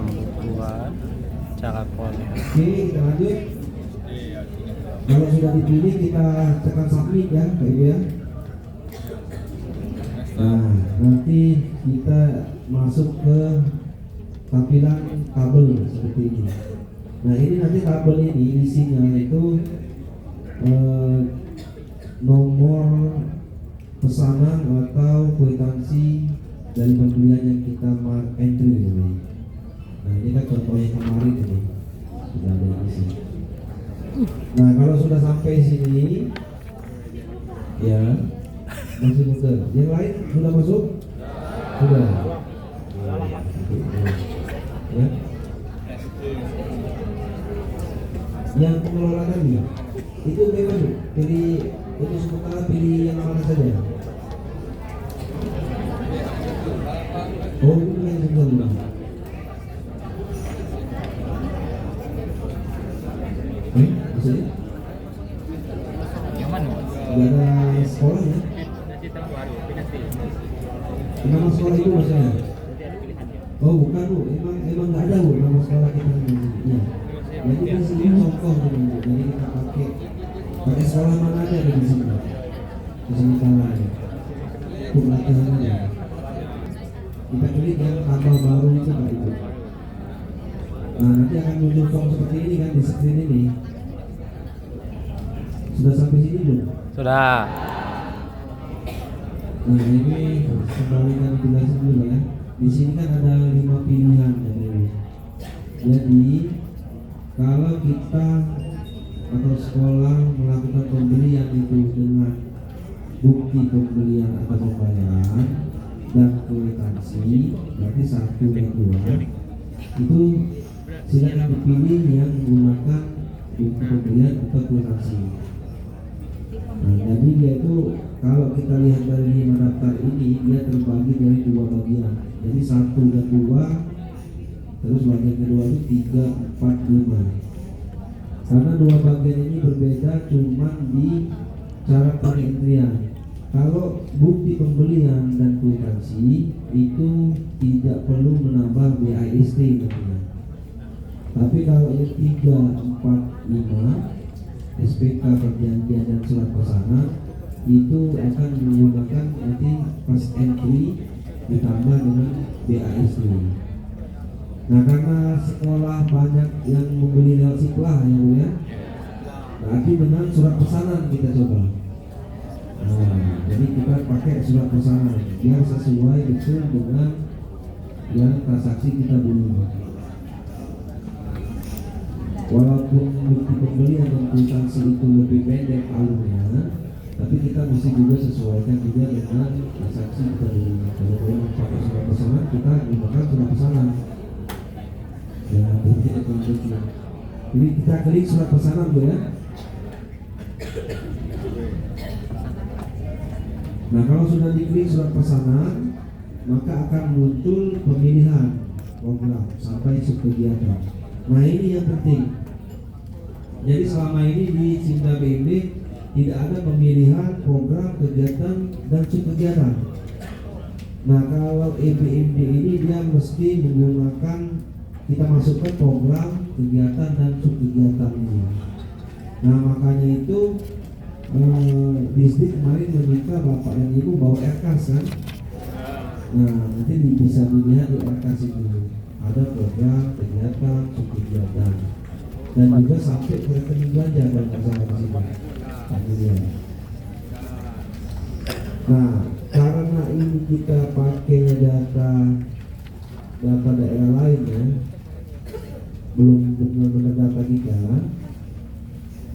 pembukuan cara kuliah. Oke, kita lanjut. Kalau sudah dipilih kita tekan submit ya, Pak Ibu ya. Nah, nanti kita masuk ke tampilan tabel seperti ini. Nah, ini nanti tabel ini isinya itu nomor pesanan atau kwitansi dari pembelian yang kita entry ini. Nah, ini kan contohnya kemarin ini sudah ada isi. Nah, kalau sudah sampai sini ya masih muter. Yang lain sudah masuk? Sudah. Ya. Yang pengelola tadi itu memang pilih untuk sementara pilih yang mana saja. Oh, itu yang sebentar. Maksudnya? Yang mana? Gak ada sekolah ya? Nanti tahun baru, pindah. Nama sekolah itu maksudnya? Oh bukan Bu, emang nggak ada Bu nama sekolah kita ini. Ya. Jadi kan sini contoh ini, jadi kita pakai sekolah mana aja di sini, di sementara ya. Untuk latihannya. Kita klik yang tambah baru itu Pak Ibu. Nah nanti akan muncul form seperti ini kan di screen ini. Sudah sampai sini belum? Sudah. Nah ini kembali kan jelasin dulu ya. Di sini kan ada 5 pilihan ya. Jadi kalau kita atau sekolah melakukan pembelian itu dengan bukti pembelian atau pembayaran dan kwitansi, berarti 1 dan 2 itu silakan dipilih yang menggunakan bukti pembelian atau kwitansi. Nah, jadi dia itu kalau kita lihat dari 5 daftar ini dia terbagi dari 2 bagian. Jadi 1 dan 2, terus bagian kedua itu 3, 4, 5. Karena 2 bagian ini berbeda cuma di cara pengendrian. Kalau bukti pembelian dan kwitansi itu tidak perlu menambah BAST namanya. Tapi kalau yang 3, 4, 5 SPK perjanjian dan surat pesanan itu akan menggunakan nanti pas entry ditambah dengan BAST. Nah karena sekolah banyak yang membeli lewat Siklah ya Bu ya, berarti dengan surat pesanan kita coba. Nah jadi kita pakai surat pesanan biar sesuai betul dengan yang transaksi kita beli. Walaupun bukti pembelian dan kwitansi itu lebih pendek alurnya, tapi kita mesti juga sesuaikan juga dengan transaksi kita beli. Kalau memang pakai surat pesanan, kita gunakan surat pesanan. Ya, bukti ekonominya. Jadi kita klik surat pesanan Bu ya. Nah kalau sudah diklik surat pesanan, maka akan muncul pemilihan program sampai subkegiatan. Nah ini yang penting. Jadi selama ini di Sinda BMD tidak ada pemilihan program kegiatan dan subkegiatan. Nah kalau EBMD ini dia mesti menggunakan, kita masukkan program kegiatan dan subkegiatan ini. Nah makanya itu Disdik kemarin meminta Bapak dan Ibu bawa RKAS kan. Nah nanti bisa dilihat di RKAS itu ada program kegiatan subkegiatan dan juga sampai ke rekening belanja dan bersama sini. Nah karena ini kita pakainya data daerah lain ya, belum benar-benar data kita,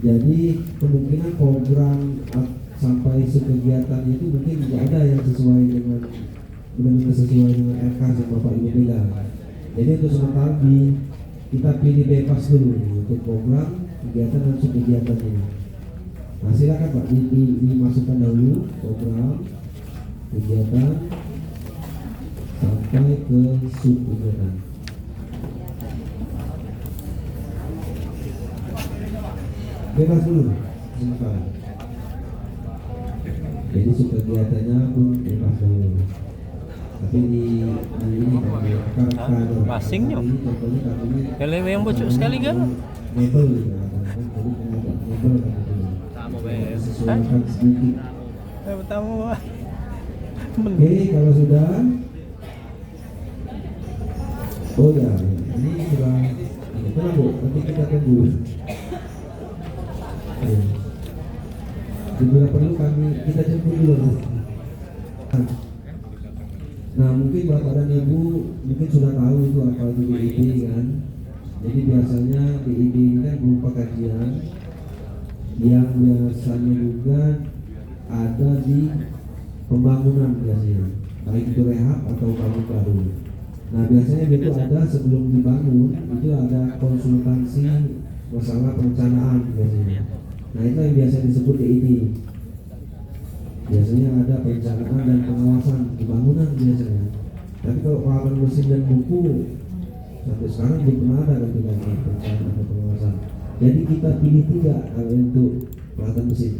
jadi kemungkinan program sampai kegiatan itu mungkin tidak ada yang sesuai dengan benar-benar sesuai dengan RKAS yang Bapak Ibu pegang. Jadi untuk sementara kita pilih bebas dulu untuk program kegiatan dan subkegiatan ini. Nah silakan Pak dimasukkan dahulu program kegiatan sampai ke subkegiatan. Bebas dulu sementara. Jadi subkegiatannya pun bebas dulu. Tapi di ini kartu Masingnya. ini contohnya kartunya Kalau yang bocor sekali kan? mebel gitu kan. Jadi agak mebel kan gitu. Sama bae. Sesuaikan sedikit. Pertama. Oke, kalau sudah, oh ya, ini sudah, tenang Bu, nanti kita tunggu. Ya. Jika perlu kita jemput dulu. Nah, mungkin Bapak dan Ibu mungkin sudah tahu itu apa itu BID kan. Jadi biasanya BID ini kan berupa kajian yang biasanya juga ada di pembangunan biasanya, baik itu rehab atau bangun baru. Nah biasanya itu ada sebelum dibangun itu ada konsultasi masalah perencanaan biasanya. Nah itu yang biasa disebut DID. Biasanya ada perencanaan dan pengawasan pembangunan biasanya. Tapi kalau pengawasan mesin dan buku sampai sekarang belum pernah ada kan tidak perencanaan dan pengawasan. Jadi kita pilih 3 kalau untuk peralatan mesin.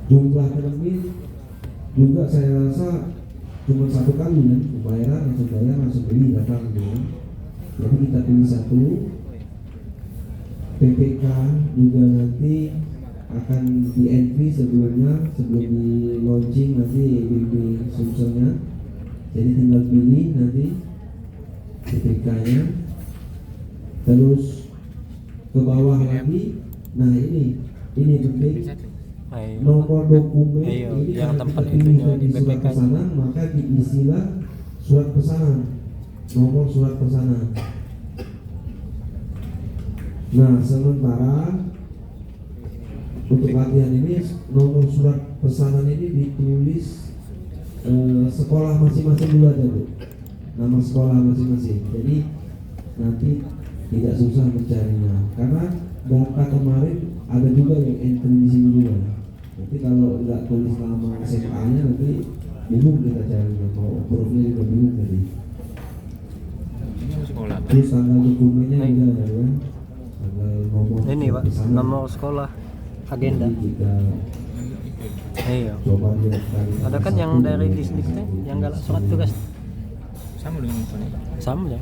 Jumlah terlebih juga saya rasa cuma 1 kali kan, pembayaran langsung bayar langsung beli datang gitu. Jadi kita pilih 1. PPK juga nanti akan di entry sebelum di launching nanti di Sumselnya. Jadi tinggal pilih nanti PPK-nya. Terus ke bawah lagi. Nah ini penting. Nomor dokumen ini yang tempat itunya di di surat BPK. pesanan, maka diisilah surat pesanan, nomor surat pesanan. Nah sementara untuk latihan ini nomor surat pesanan ini ditulis sekolah masing-masing dulu aja Bu, nama sekolah masing-masing. Jadi nanti tidak susah mencarinya karena data kemarin ada juga yang entry di sini juga. Nanti kalau nggak tulis nama SMA-nya nanti bingung kita cari, mau hurufnya juga bingung tadi. Sekolah. Terus tanggal dokumennya juga ya kan, tanggal nomor Ini Pak, pesanan. nomor sekolah, agenda. Jadi kita Iya. coba lihat kali. Ada kan yang dari disdiknya yang galak surat tugas Sama dengan ini. sama ya.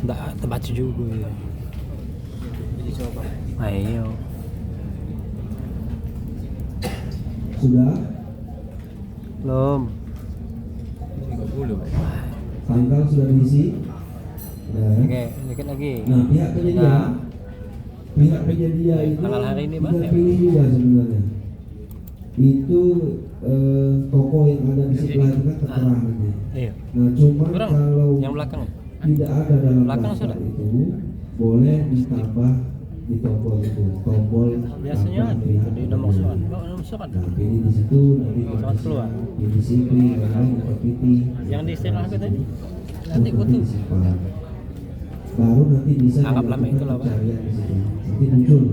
Nggak terbaca juga. Ya. Jadi coba. Ayo. Sudah Belum. 30. tanggal sudah diisi. Ya. Oke, dikit lagi. Nah pihak penyedia, Nah. pihak penyedia itu Tanggal hari ini, Bang, kita ya? pilih juga sebenarnya. Itu toko yang ada di sebelah itu kan tertera nanti. Iya. Nah cuma Kurang. kalau Yang belakang. tidak ada dalam Belakang daftar sudah? itu boleh ditambah di tombol itu, tombol Biasanya tambah pihak di nomor surat. penyedia. Oh, nomor surat. Nah pilih di situ nanti Surat keluar. pilih sipri, lain atau piti. Yang di istilah apa tadi? Nanti kutu. disimpan. Baru nanti bisa Anggaplah dilakukan itulah, Pak. pencarian di situ. Nanti muncul.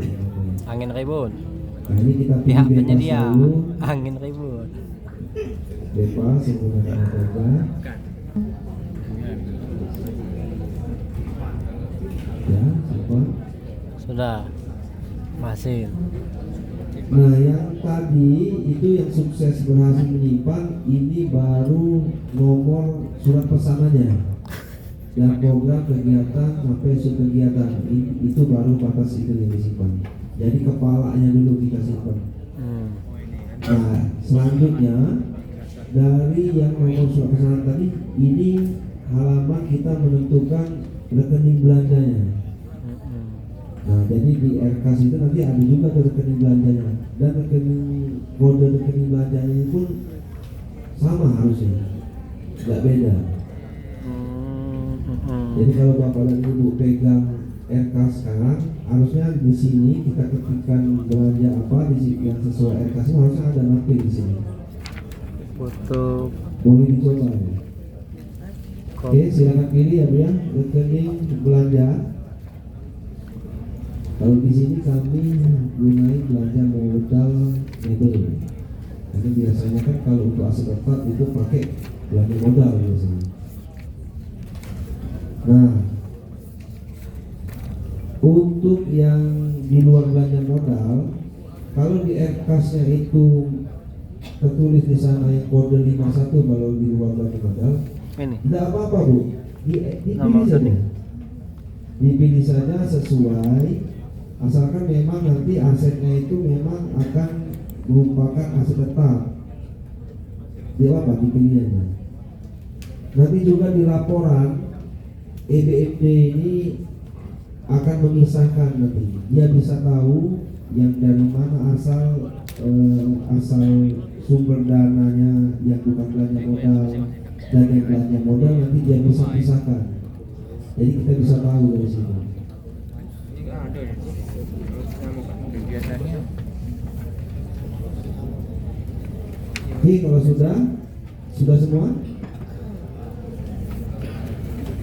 Angin ribut. Nah ini kita pilih Pihak bebas penyedia. dulu, Angin ribut. bebas menggunakan narkoba. Ya, simpan. Sudah. Masih. Nah yang tadi itu yang sukses berhasil menyimpan ini baru nomor surat pesanannya dan program kegiatan sampai subkegiatan itu baru batas itu yang disimpan. Jadi kepalanya dulu kita simpan. Nah selanjutnya dari yang nomor surat pesanan tadi ini halaman kita menentukan rekening belanjanya. Nah, jadi di RKAS itu nanti ada juga tuh rekening belanjanya dan kode rekening belanjanya ini pun sama harusnya, nggak beda. Jadi kalau Bapak dan Ibu pegang RKAS sekarang, harusnya di sini kita ketikkan belanja apa di sini yang sesuai RKAS harusnya ada lampir di sini. Foto. Boleh dicoba ya. Oke, silakan pilih ya Bu ya, rekening belanja. Kalau di sini kami gunain belanja modal mebel. Karena biasanya kan kalau untuk aset tetap itu pakai belanja modal biasanya. Nah, untuk yang di luar belanja modal, kalau di RKAS-nya itu tertulis di sana yang kode 51 kalau di luar belanja modal, Ini. tidak apa-apa Bu, dipilih Nama saja. rekening. Dipilih saja sesuai, asalkan memang nanti asetnya itu memang akan merupakan aset tetap. Dia apa? Dipilih aja. Nanti juga di laporan EBFD ini akan memisahkan nanti. Dia bisa tahu yang dari mana asal sumber dananya yang bukan belanja modal dan yang belanja modal, nanti dia bisa pisahkan. Jadi kita bisa tahu dari situ. Ini ada ya. Biasanya Oke, kalau sudah semua.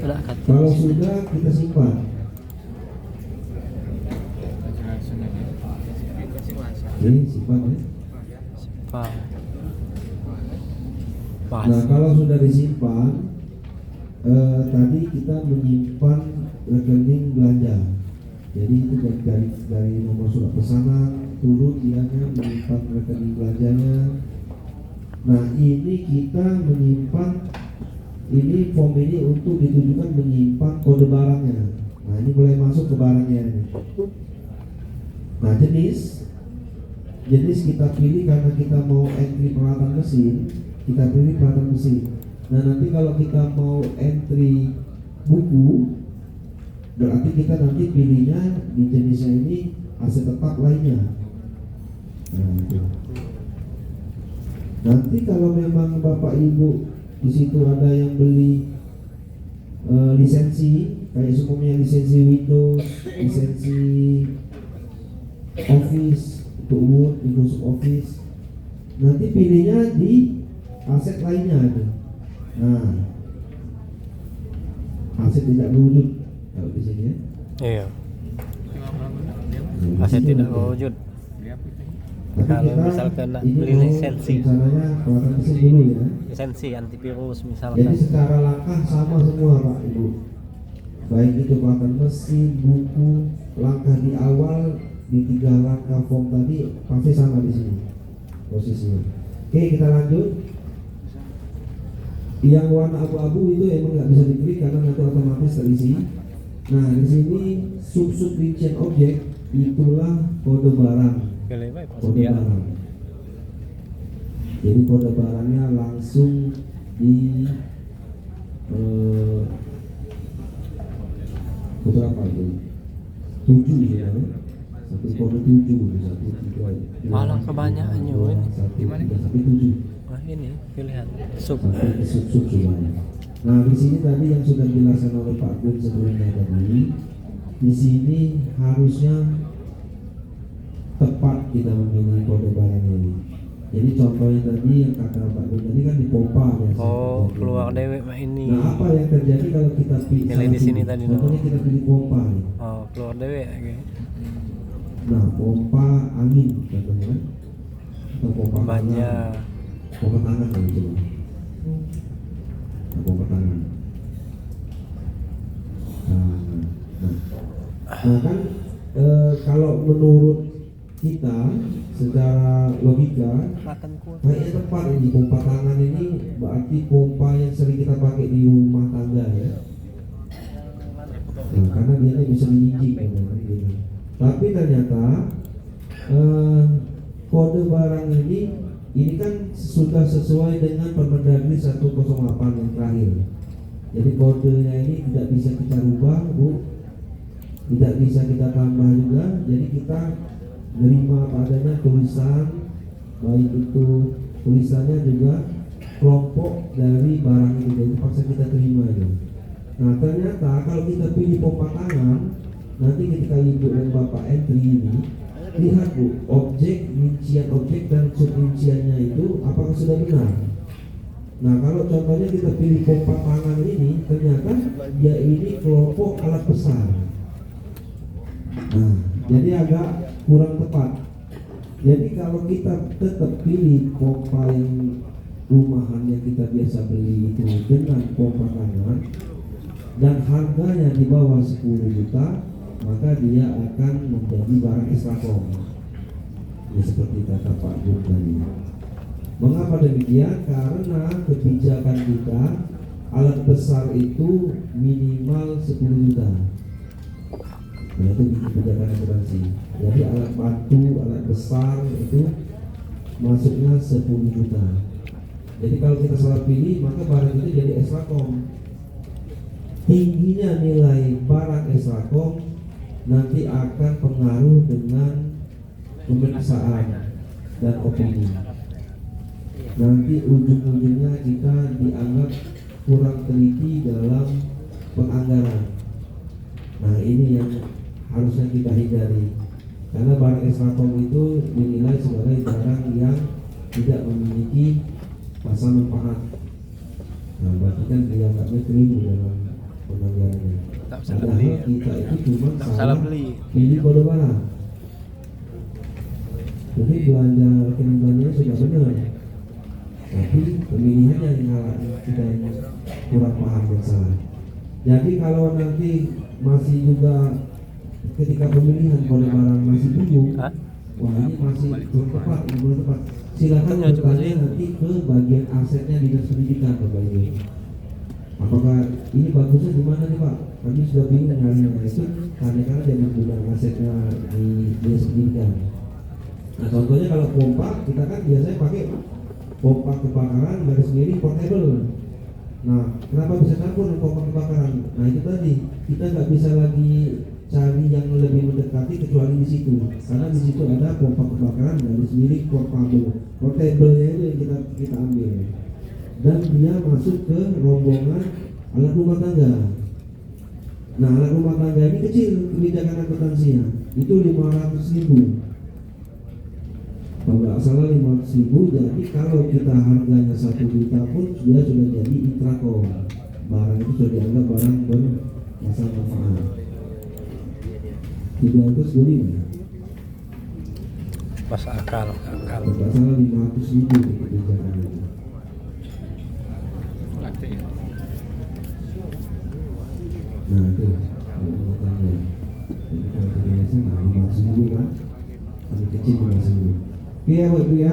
Udah kat. Kalau sudah kita simpan. langsung aja. Oke, simpan ya. Pak. Nah, Pas. kalau sudah disimpan, tadi kita menyimpan rekening belanja. Jadi itu dari nomor surat pesanan turun dia menyimpan rekening belanjanya. Nah, ini kita menyimpan, ini form ini untuk ditujukan menyimpan kode barangnya. Nah, ini mulai masuk ke barangnya ini. Nah, jenis kita pilih karena kita mau entry peralatan mesin, kita pilih peralatan mesin. Nah, nanti kalau kita mau entry buku, berarti kita nanti pilihnya di jenisnya ini aset tetap lainnya. Nah, itu. Nanti kalau memang Bapak Ibu di situ ada yang beli lisensi, kayak semuanya lisensi Windows, lisensi Office, untuk Word, Microsoft Office, nanti pilihnya di aset lainnya ada. Nah, aset tidak berwujud kalau di sini ya. Iya. Nah, Aset di sini tidak ada. wujud. Tapi Kalau kita misalkan ini beli mau lisensi. rencananya peralatan mesin dulu ya. Lisensi antivirus Jadi misalkan. secara langkah sama semua Pak Ibu. Baik itu peralatan mesin, buku, langkah di awal di 3 langkah form tadi pasti sama di sini posisinya. Oke, kita lanjut. Yang warna abu-abu itu emang nggak bisa diklik karena nanti otomatis terisi. Nah, di sini sub rincian objek itulah kode barang. Pilih baik pas Kode dia. barang. Jadi kode barangnya langsung di kode apa itu? 7 ya. Satu kode 7, 1, 3, Malah kebanyakan juga ini. 1, 3, sampai 7. Nah ini pilihan sub. Sampai ke sub semuanya. Nah, di sini tadi yang sudah dijelaskan oleh Pak Gun sebelumnya tadi, di sini harusnya tepat kita memilih kode barang ini. Jadi contohnya tadi yang kata Pak Gun tadi kan dipompa ya. Oh, keluar dewek mah ini. Nah, apa yang terjadi kalau kita pilih? Pilih di sini tadi, Contohnya kita pilih pompa nih. Oh, keluar dewek oke. Nah, pompa angin contohnya kan? Atau pompa Baja. pompa tangan kan coba. Nah, pompa tangan. Nah kan kalau menurut kita secara logika Makan kuat. kayaknya tepat ini pompa tangan ini berarti pompa yang sering kita pakai di rumah tangga ya. Nah, karena dia bisa diinjek gitu. Tapi ternyata kode barang ini kan sudah sesuai dengan Permendagri 108 yang terakhir. Jadi kodenya ini tidak bisa kita rubah, Bu. Tidak bisa kita tambah juga. Jadi kita nerima padanya tulisan, baik itu tulisannya juga kelompok dari barang ini. Jadi paksa kita terima aja. Nah, ternyata kalau kita pilih pompa tangan, nanti ketika Ibu dan Bapak entry ini, lihat Bu, objek, rincian objek dan subrinciannya itu apakah sudah benar? Nah, kalau contohnya kita pilih pompa tangan ini, ternyata dia ini kelompok alat besar. Nah, jadi agak kurang tepat. Jadi kalau kita tetap pilih pompa yang rumahan yang kita biasa beli itu dengan pompa tangan dan harganya di bawah 10 juta, maka dia akan menjadi barang ekstrakom. Ya, seperti kata Pak Gun tadi. Mengapa demikian? Karena kebijakan kita alat besar itu minimal 10 juta. Nah itu kebijakan asuransi. Jadi alat bantu, alat besar itu masuknya 10 juta. Jadi kalau kita salah pilih maka barang itu jadi Extracom. Tingginya nilai barang Extracom nanti akan pengaruh dengan pemeriksaan dan opini. Nanti ujung-ujungnya kita dianggap kurang teliti dalam penganggaran. Nah ini yang harusnya kita hindari, karena barang Extracom itu dinilai sebagai barang yang tidak memiliki pasar manfaat. Nah berarti kan dia nggak terima dalam penganggarannya. Tak salah Padahal beli. kita itu cuma Tak salah salah beli. pilih kode barang. Jadi belanja rekening belanjanya sudah benar, tapi pemilihannya yang salah, kita yang kurang paham dan salah. Jadi kalau nanti masih juga ketika pemilihan kode barang masih bingung, Hah? wah ini masih belum tepat, ini belum tepat, silakan Hanya cuma bertanya sih. nanti ke bagian asetnya dinas pendidikan Bapak Ibu. Apakah ini bagusnya di mana nih Pak? Kami sudah bingung nyarinya. Itu karena dia menggunakan asetnya di dinas pendidikan. Nah contohnya kalau pompa, kita kan biasanya pakai pompa kebakaran garis miring portable. Nah kenapa bisa campur dengan pompa kebakaran? Nah itu tadi kita nggak bisa lagi cari yang lebih mendekati kecuali di situ, karena di situ ada pompa kebakaran garis miring portable. Portable-nya itu yang kita ambil, dan dia masuk ke rombongan alat rumah tangga. Nah alat rumah tangga ini kecil kebijakan akuntansinya, itu 500.000. Kalau nggak salah 500.000, jadi kalau kita harganya 1 juta pun dia sudah jadi Intracom. Barang itu sudah dianggap barang bermasa manfaat. 325. Pas akal. Kalau nggak salah 500.000 kebijakan itu. Praktek ya. Nah itu rumah tangga. Jadi kalau kita biasa nah 500.000 kan, kami kecil 500.000. Oke ya Bapak Ibu ya,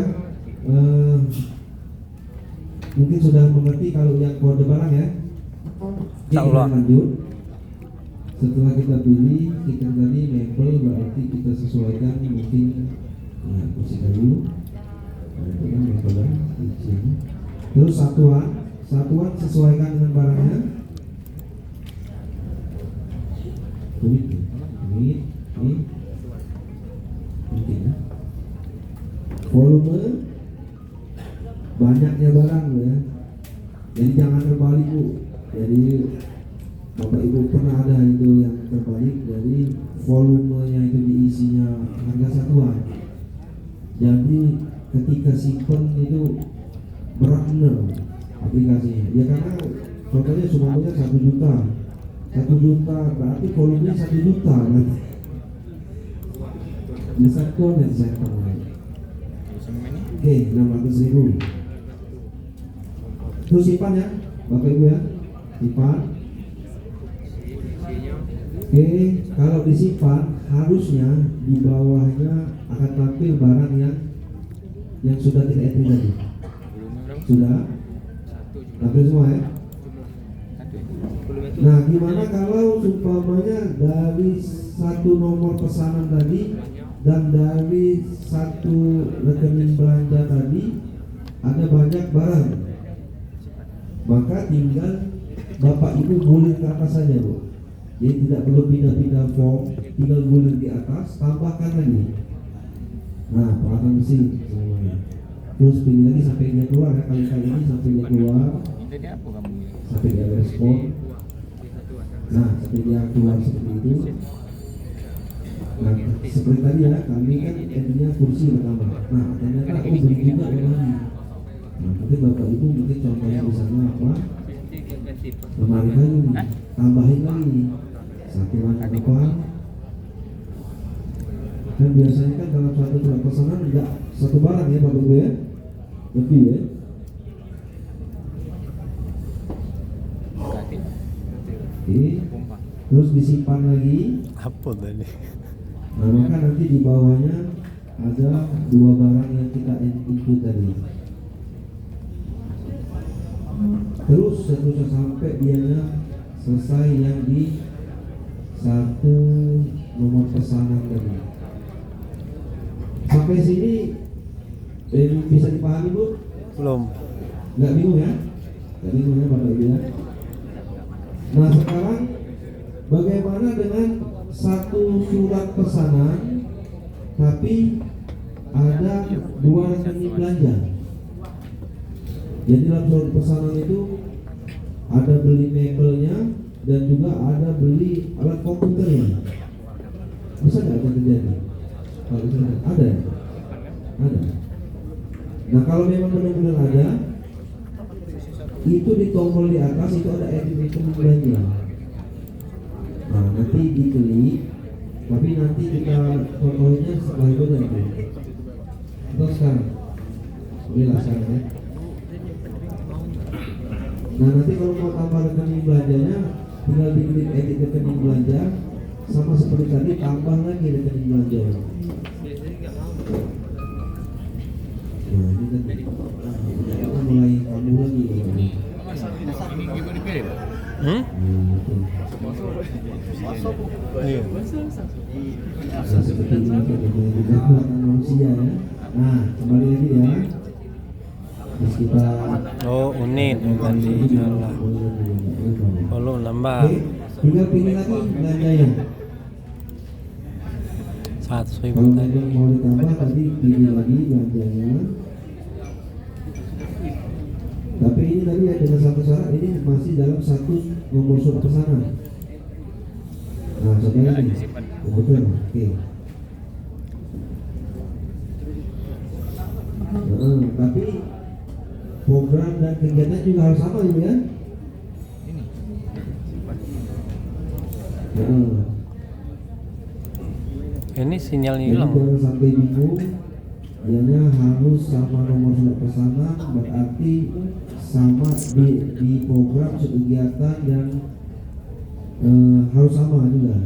mungkin sudah mengerti kalau yang kode barang ya. Oke, kita lanjut. Setelah kita pilih, kita tadi label berarti kita sesuaikan mungkin ya posisikan dulu. Nah, itu kan labelnya di sini. Terus satuan sesuaikan dengan barangnya. Ini mungkin ya. Volume, banyaknya barang ya. Jadi jangan terbalik Bu. Jadi Bapak Ibu pernah ada itu yang terbalik, jadi volumenya itu diisinya harga satuan. Jadi ketika simpen itu berat benar aplikasinya. Ya karena contohnya semuanya 1 juta. 1 juta berarti volumenya 1 juta nanti. Di satuan dan simpen. Oke, 600.000. Terus simpan ya, Bapak Ibu ya, simpan. Oke, kalau disimpan harusnya di bawahnya akan tampil barang yang sudah kita entry tadi. Sudah tampil semua ya. Nah, gimana kalau umpamanya dari satu nomor pesanan tadi dan dari satu rekening belanja tadi ada banyak barang, maka tinggal Bapak Ibu gulir ke atas saja Bu. Jadi tidak perlu pindah-pindah form, tinggal gulir di atas, tambahkan lagi. Nah peralatan mesin semuanya. Terus pilih lagi sampai dia keluar ya, kali-kali ini sampai dia keluar, Jadi apa kamu? sampai dia respon. Nah sampai dia keluar seperti itu. Nah, seperti tadi ya, kami kan endingnya kursi pertama. Nah, ternyata beli juga yang lain. Nah, mungkin Bapak Ibu mungkin contohnya di sana apa? Lemari lagi nih, tambahin lagi satu lagi apa? Dan biasanya kan dalam satu surat pesanan tidak satu barang ya Bapak Ibu ya, lebih ya. Oke, terus disimpan lagi. Apa tadi? Nah maka nanti di bawahnya ada 2 barang yang kita input tadi. terus seterusnya sampai dianya selesai yang di satu nomor pesanan tadi. Sampai sini bisa dipahami Bu? Belum. Nggak bingung ya? Nggak bingung ya Bapak Ibu ya? Nah sekarang bagaimana dengan satu surat pesanan tapi ada 2 rekening belanja? Jadi dalam surat pesanan itu ada beli mebelnya dan juga ada beli alat komputernya. Bisa nggak akan terjadi? Kalau misalnya ada ya? Ada. Nah kalau memang benar-benar ada, itu di tombol di atas itu ada edit rekening belanja. Nah nanti diklik, tapi nanti kita contohnya setelah itu nanti. Atau sekarang? Bolehlah sekarang ya. Nah nanti kalau mau tambah rekening belanjanya, tinggal diklik edit rekening belanja, sama seperti tadi tambah lagi rekening belanja. Nah ini kan kita mulai tambah lagi. Ini juga dipilih, Pak. Iya. Nah, seperti ini juga buatan manusia ya. Nah kembali lagi ya. Terus kita Oh, unit yang tadi salah. Belum nambah. Oke, tinggal pilih lagi belanjanya. 100.000 Kalau tadi. memang mau ditambah tadi pilih lagi belanjanya. Tapi ini tadi ya dengan satu syarat, ini masih dalam satu nomor surat pesanan. Nah contohnya ini, betul, oke. Tapi program dan kegiatan juga harus sama gitu kan? Ini sinyalnya Jadi hilang. jangan sampai bingung. Dianya harus sama nomor surat pesanan, berarti sama di program kegiatan dan harus sama juga.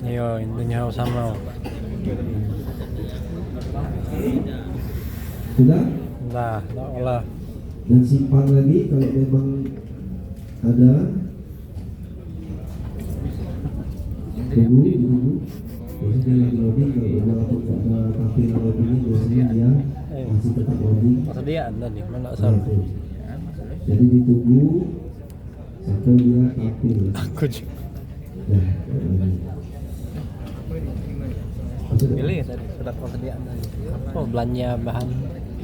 Iya, intinya harus sama. Sudah? Nah, tak olah. Dan simpan lagi kalau memang ada. Tunggu. Biasanya dia lagi loading, kalau walaupun nggak ada tampilan loadingnya biasanya dia masih tetap loading. Persediaan tadi, mana Nah, salah. itu. Jadi ditunggu sampai dia tampil. Aku juga. Nah, lagi. Sudah? Pilih tadi surat persediaan tadi. Oh, belanja bahan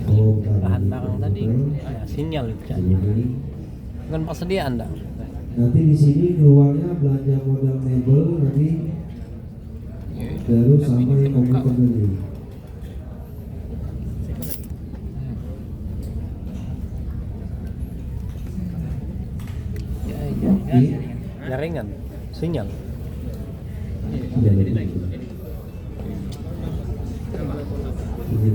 Bentar. barang tadi. Nah, sinyal itu. Jadi, Kan persediaan dah. nanti di sini keluarnya belanja modal mebel nanti terus sama yang komputer tadi. Jaringan, sinyal. Sudah jadi. Ini